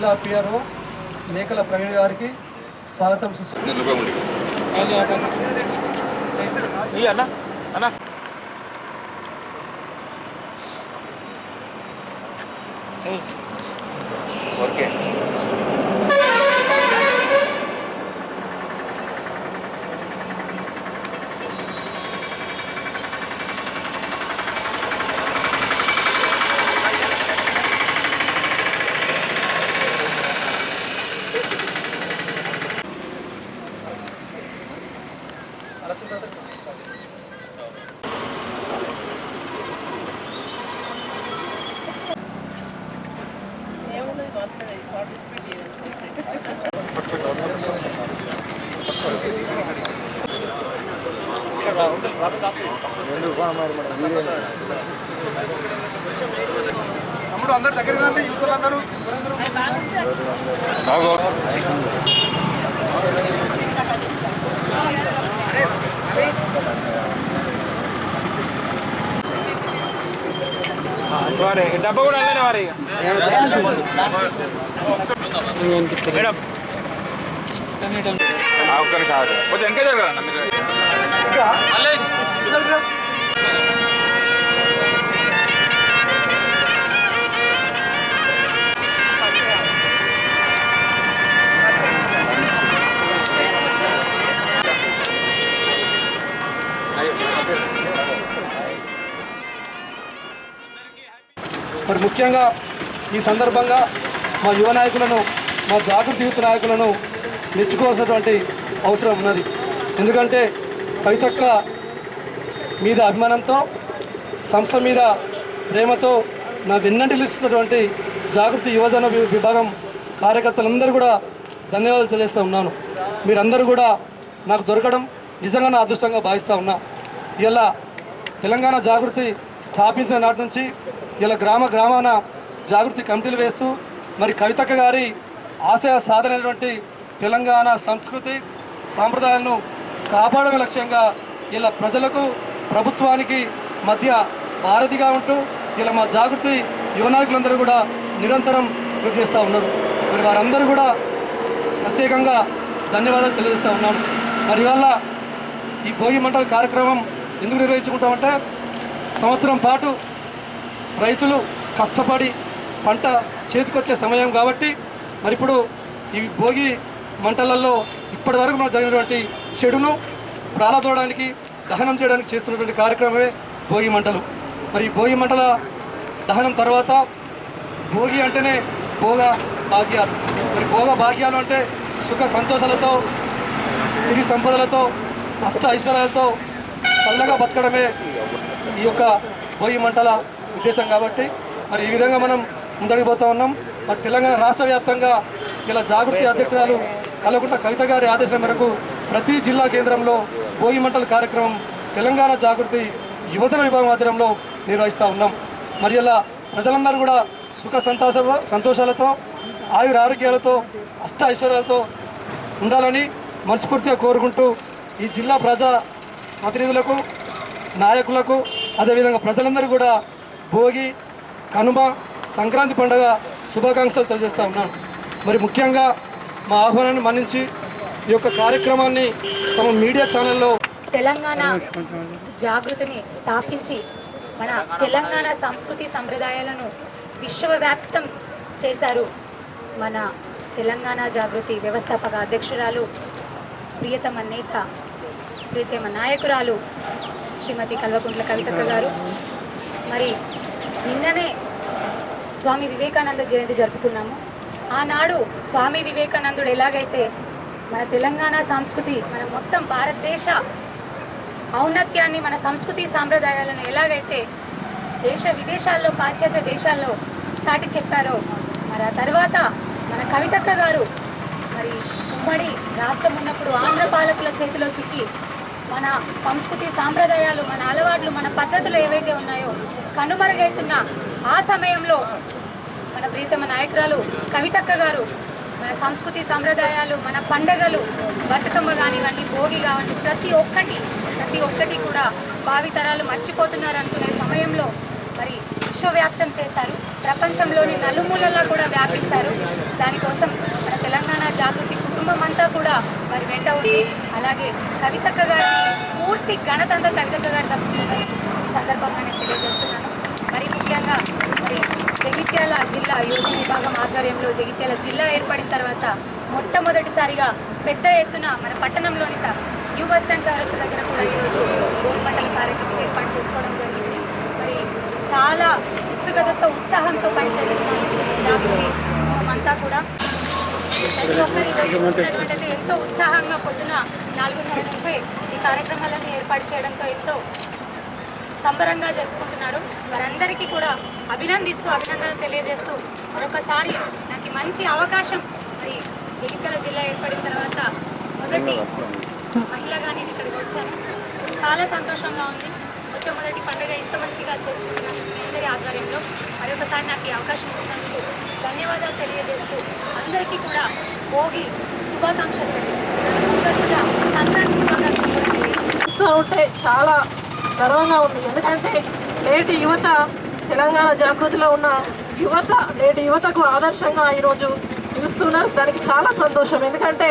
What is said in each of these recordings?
జిల్లా పిఆర్ఓ మేకల ప్రవీణ్ గారికి స్వాగతం ఓకే. తమ్ముడు అందరు దగ్గరగా యూతులు అందరూ డబ్బా కూడా వెళ్ళండి వారి మేడం ఒక్క నిమిషం కొంచెం ఎంకరేజ్ జరగాలన్న మరి ముఖ్యంగా ఈ సందర్భంగా మా యువ నాయకులను మా జాగృతి యూత్ నాయకులను మెచ్చుకోవాల్సినటువంటి అవసరం ఉన్నది. ఎందుకంటే కవితక్క మీద అభిమానంతో సంస్థ మీద ప్రేమతో నా వెన్నంటిస్తున్నటువంటి జాగృతి యువజన విభాగం కార్యకర్తలందరూ కూడా ధన్యవాదాలు తెలియజేస్తూ ఉన్నాను. మీరందరూ కూడా నాకు దొరకడం నిజంగా నా అదృష్టంగా భావిస్తూ ఉన్నా. ఇలా తెలంగాణ జాగృతి స్థాపించిన నాటి నుంచి ఇలా గ్రామాన జాగృతి కమిటీలు వేస్తూ మరి కవితక్క గారి ఆశయ సాధనటువంటి తెలంగాణ సంస్కృతి సాంప్రదాయాలను కాపాడమే లక్ష్యంగా ఇలా ప్రజలకు ప్రభుత్వానికి మధ్య వారధిగా ఉంటూ ఇలా మా జాగృతి యువ నాయకులందరూ కూడా నిరంతరం కృషి చేస్తూ ఉన్నారు. మరి వారందరూ కూడా ప్రత్యేకంగా ధన్యవాదాలు తెలియజేస్తూ ఉన్నాను. మరి ఇవాళ ఈ భోగి మంటల కార్యక్రమం ఎందుకు నిర్వహించుకుంటామంటే సంవత్సరం పాటు రైతులు కష్టపడి పంట చేతికొచ్చే సమయం కాబట్టి మరి ఇప్పుడు ఈ భోగి మంటలలో ఇప్పటివరకు మనకు జరిగినటువంటి చెడును ప్రాలదోవడానికి దహనం చేయడానికి చేస్తున్నటువంటి కార్యక్రమమే భోగి మంటలు. మరి ఈ భోగి మంటల దహనం తర్వాత భోగి అంటేనే భోగ భాగ్యాలు. మరి భోగ భాగ్యాలు అంటే సుఖ సంతోషాలతో సిరి సంపదలతో అష్ట ఐశ్వర్యాలతో చల్లగా బతకడమే ఈ యొక్క భోగి మంటల ఉద్దేశం కాబట్టి మరి ఈ విధంగా మనం ముందడికి పోతా ఉన్నాం. మరి తెలంగాణ రాష్ట్ర వ్యాప్తంగా ఇలా జాగృతి అధ్యక్షురాలు కల్వకుంట్ల కవిత గారి ఆదేశాల మేరకు ప్రతి జిల్లా కేంద్రంలో భోగి మంటల కార్యక్రమం తెలంగాణ జాగృతి యువజన విభాగం ఆధ్వర్యంలో నిర్వహిస్తూ ఉన్నాం. మరి ఇలా ప్రజలందరూ కూడా సుఖ సంతోషాలతో ఆయుర ఆరోగ్యాలతో అష్ట ఐశ్వర్యాలతో ఉండాలని మనస్ఫూర్తిగా కోరుకుంటూ ఈ జిల్లా ప్రజా ప్రతినిధులకు నాయకులకు అదేవిధంగా ప్రజలందరూ కూడా భోగి కనుమ సంక్రాంతి పండుగ శుభాకాంక్షలు తెలియజేస్తూ ఉన్నాను. మరి ముఖ్యంగా మా ఆహ్వానాన్ని మన్నించి ఈ యొక్క కార్యక్రమాన్ని తమ మీడియా ఛానల్లో తెలంగాణ జాగృతిని స్థాపించి మన తెలంగాణ సంస్కృతి సంప్రదాయాలను విశ్వవ్యాప్తం చేశారు. మన తెలంగాణ జాగృతి వ్యవస్థాపక అధ్యక్షురాలు ప్రియతమ నేత ప్రియతమ నాయకురాలు శ్రీమతి కల్వకుంట్ల కవితక్క గారు. మరి నిన్ననే స్వామి వివేకానంద జయంతి జరుపుకున్నాము. ఆనాడు స్వామి వివేకానందుడు ఎలాగైతే మన తెలంగాణ సంస్కృతి మన మొత్తం భారతదేశ ఔన్నత్యాన్ని మన సంస్కృతి సాంప్రదాయాలను ఎలాగైతే దేశ విదేశాల్లో పాశ్చాత్య దేశాల్లో చాటి చెప్పారో మరి ఆ తర్వాత మన కవితక్క గారు మరి ఉమ్మడి రాష్ట్రం ఉన్నప్పుడు ఆంధ్ర పాలకుల చేతిలో చిక్కి మన సంస్కృతి సాంప్రదాయాలు మన అలవాట్లు మన పద్ధతులు ఏవైతే ఉన్నాయో కనుమరుగైతున్న ఆ సమయంలో మన ప్రీతమ నాయకురాలు కవితక్క గారు మన సంస్కృతి సాంప్రదాయాలు మన పండగలు బతుకమ్మ కానివ్వండి భోగి కానివ్వండి ప్రతి ఒక్కటి కూడా భావితరాలు మర్చిపోతున్నారు అనుకునే సమయంలో మరి విశ్వవ్యాప్తం చేశారు. ప్రపంచంలోని నలుమూలల్లో కూడా వ్యాపించారు. దానికోసం మన తెలంగాణ జాగృతి కుటుంబం అంతా కూడా మరి వెంట ఉంది. అలాగే కవితక్క గారిని పూర్తి ఘనత అంతా కవితక్క గారి దక్కుతుందని ఈ సందర్భంగా నేను తెలియజేస్తున్నాను. మరి ముఖ్యంగా మరి జగిత్యాల జిల్లా యువజన విభాగం ఆధ్వర్యంలో జగిత్యాల జిల్లా ఏర్పడిన తర్వాత మొట్టమొదటిసారిగా పెద్ద ఎత్తున మన పట్టణంలోని న్యూ బస్ స్టాండ్ చౌరస్తా దగ్గర కూడా ఈరోజు భోగి మంటల కార్యక్రమం ఏర్పాటు చేసుకోవడం జరిగింది. మరి చాలా ఉత్సుకతతో ఉత్సాహంతో పనిచేస్తున్నాం జాగృతి అంతా కూడా. ప్రతి ఒక్కరి చూసినట్లయితే ఎంతో ఉత్సాహంగా పొద్దున 4:30 నుంచే ఈ కార్యక్రమాలను ఏర్పాటు చేయడంతో ఎంతో సంబరంగా జరుపుకుంటున్నారు. వారందరికీ కూడా అభినందనలు తెలియజేస్తూ మరొకసారి నాకు మంచి అవకాశం మరి జగిత్యాల జిల్లా ఏర్పడిన తర్వాత మొదటి మహిళగా నేను ఇక్కడికి వచ్చాను. చాలా సంతోషంగా ఉంది. మొట్టమొదటి పండుగ ఇంత మంచిగా చేసుకుంటున్నాను మీ అందరి ఆధ్వర్యంలో. మరొకసారి నాకు ఈ అవకాశం ఇచ్చినందుకు ధన్యవాదాలు తెలియజేస్తూ అందరికీ కూడా భోగి శుభాకాంక్షలు తెలియజేస్తున్నాను. సంక్రాంతి శుభాకాంక్షలు కూడా తెలియజేస్తున్నాను. ఉంటే చాలా గర్వంగా ఉంది. ఎందుకంటే నేటి యువత, తెలంగాణ జాగృతిలో ఉన్న యువత నేటి యువతకు ఆదర్శంగా ఈరోజు నిలుస్తున్నారు. దానికి చాలా సంతోషం. ఎందుకంటే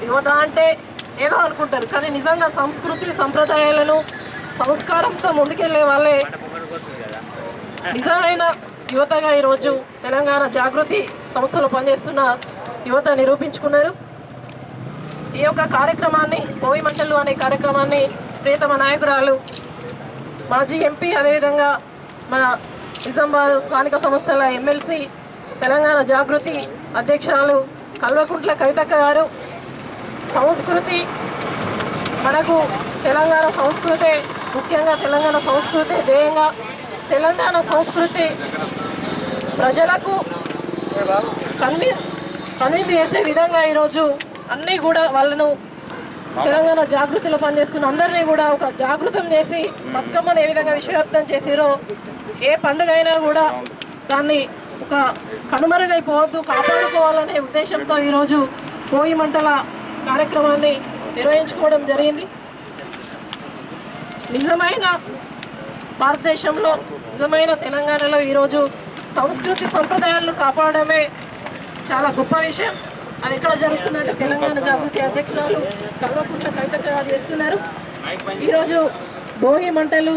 యువత అంటే ఏదో అనుకుంటారు, కానీ నిజంగా సంస్కృతి సంప్రదాయాలను సంస్కారంతో ముందుకెళ్లే వాళ్ళే నిజమైన యువతగా ఈరోజు తెలంగాణ జాగృతి సంస్థలో పనిచేస్తున్న యువత నిరూపించుకున్నారు. ఈ యొక్క కార్యక్రమాన్ని భోగి మంటలు అనే కార్యక్రమాన్ని ప్రియతమ నాయకురాలు మాజీ ఎంపీ, అదేవిధంగా మన నిజామాబాద్ స్థానిక సంస్థల ఎమ్మెల్సీ, తెలంగాణ జాగృతి అధ్యక్షురాలు కల్వకుంట్ల కవితక్క గారు, సంస్కృతి మనకు తెలంగాణ సంస్కృతి, ముఖ్యంగా తెలంగాణ సంస్కృతి ధ్యేయంగా తెలంగాణ సంస్కృతి ప్రజలకు కన్విన్స్ చేసే విధంగా ఈరోజు అన్నీ కూడా వాళ్ళను తెలంగాణ జాగృతిలో పనిచేస్తున్న అందరినీ కూడా ఒక జాగృతం చేసి బతుకమ్మను ఏ విధంగా విశ్వవ్యాప్తం చేసిరో ఏ పండుగ అయినా కూడా దాన్ని ఒక కనుమరుగైపోవద్దు, కాపాడుకోవాలనే ఉద్దేశంతో ఈరోజు భోగి మంటల కార్యక్రమాన్ని నిర్వహించుకోవడం జరిగింది. నిజమైన భారతదేశంలో, నిజమైన తెలంగాణలో ఈరోజు సంస్కృతి సంప్రదాయాలను కాపాడడమే చాలా గొప్ప విషయం. అది ఎక్కడ జరుగుతుందంటే తెలంగాణ జాగృతి అధ్యక్షురాలు కల్వకుంట్ల కవితక్క గారు చేస్తున్నారు. ఈరోజు భోగి మంటలు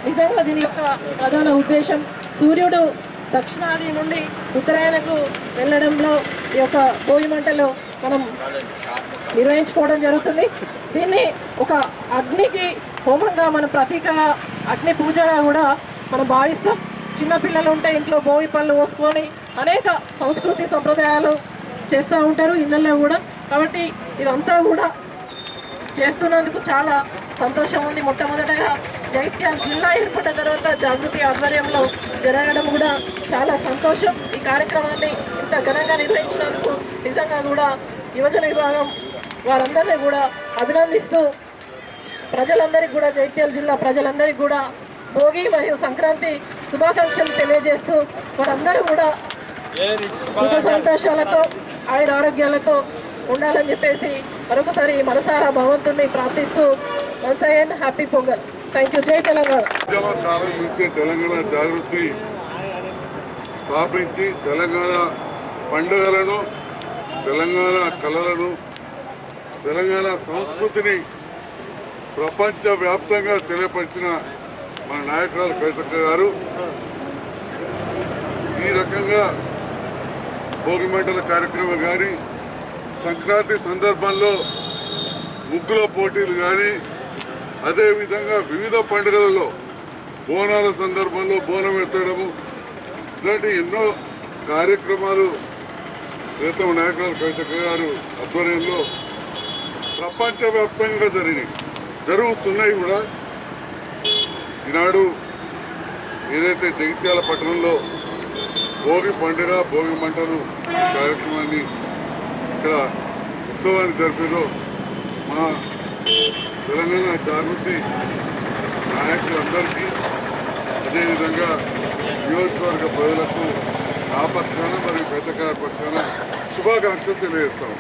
నిజంగా దీని యొక్క ప్రధాన ఉద్దేశం సూర్యుడు దక్షిణాది నుండి ఉత్తరాయణకు వెళ్ళడంలో ఈ యొక్క భోగి మంటలు మనం నిర్వహించుకోవడం జరుగుతుంది. దీన్ని ఒక అగ్నికి హోమంగా మన ప్రతీకగా, అగ్ని పూజగా కూడా మనం భావిస్తాం. చిన్నపిల్లలు ఉంటే ఇంట్లో భోగి పళ్ళు పోసుకొని అనేక సంస్కృతి సంప్రదాయాలు చేస్తూ ఉంటారు ఇళ్ళల్లో కూడా. కాబట్టి ఇదంతా కూడా చేస్తున్నందుకు చాలా సంతోషం ఉంది. మొట్టమొదటగా జగిత్యాల జిల్లా ఏర్పడిన తర్వాత జాగృతి ఆధ్వర్యంలో జరగడం కూడా చాలా సంతోషం. ఈ కార్యక్రమాన్ని ఇంత ఘనంగా నిర్వహించినందుకు నిజంగా కూడా యువజన విభాగం వారందరినీ కూడా అభినందిస్తూ ప్రజలందరికీ కూడా, జగిత్యాల జిల్లా ప్రజలందరికీ కూడా భోగి మరియు సంక్రాంతి శుభాకాంక్షలు తెలియజేస్తూ వారందరూ కూడా సుఖ సంతోషాలతో ఆయుర ఆరోగ్యాలతో ఉండాలని చెప్పేసి మరొకసారి మనసారా భగవంతుని ప్రార్థిస్తూ once again happy pongal. Thank you. జై తెలంగాణ. కాలం నుంచే తెలంగాణ జాగృతి స్థాపించి తెలంగాణ పండుగలను, తెలంగాణ కళలను, తెలంగాణ సంస్కృతిని ప్రపంచవ్యాప్తంగా తెలియపరిచిన మన నాయకురాలు కవితక్క గారు ఈ రకంగా భోగి మంటల కార్యక్రమం కానీ, సంక్రాంతి సందర్భంలో ముగ్గుల పోటీలు కానీ, అదేవిధంగా వివిధ పండుగలలో బోనాల సందర్భంలో బోనం ఎత్తడము, ఇలాంటి ఎన్నో కార్యక్రమాలు ప్రియతమ నాయకురాలు కవితక్క గారు ఆధ్వర్యంలో ప్రపంచవ్యాప్తంగా జరుగుతున్నాయి కూడా. ఈనాడు ఏదైతే జగిత్యాల పట్టణంలో భోగి పండుగ, భోగి మంటలు కార్యక్రమాన్ని ఇక్కడ ఉత్సవాన్ని జరిపిలో మా తెలంగాణ జాగృతి నాయకులందరికీ, అదేవిధంగా నియోజకవర్గ ప్రజలకు నా పక్షాన మరియు కవితక్క గారి పక్షాన శుభాకాంక్షలు తెలియజేస్తాం.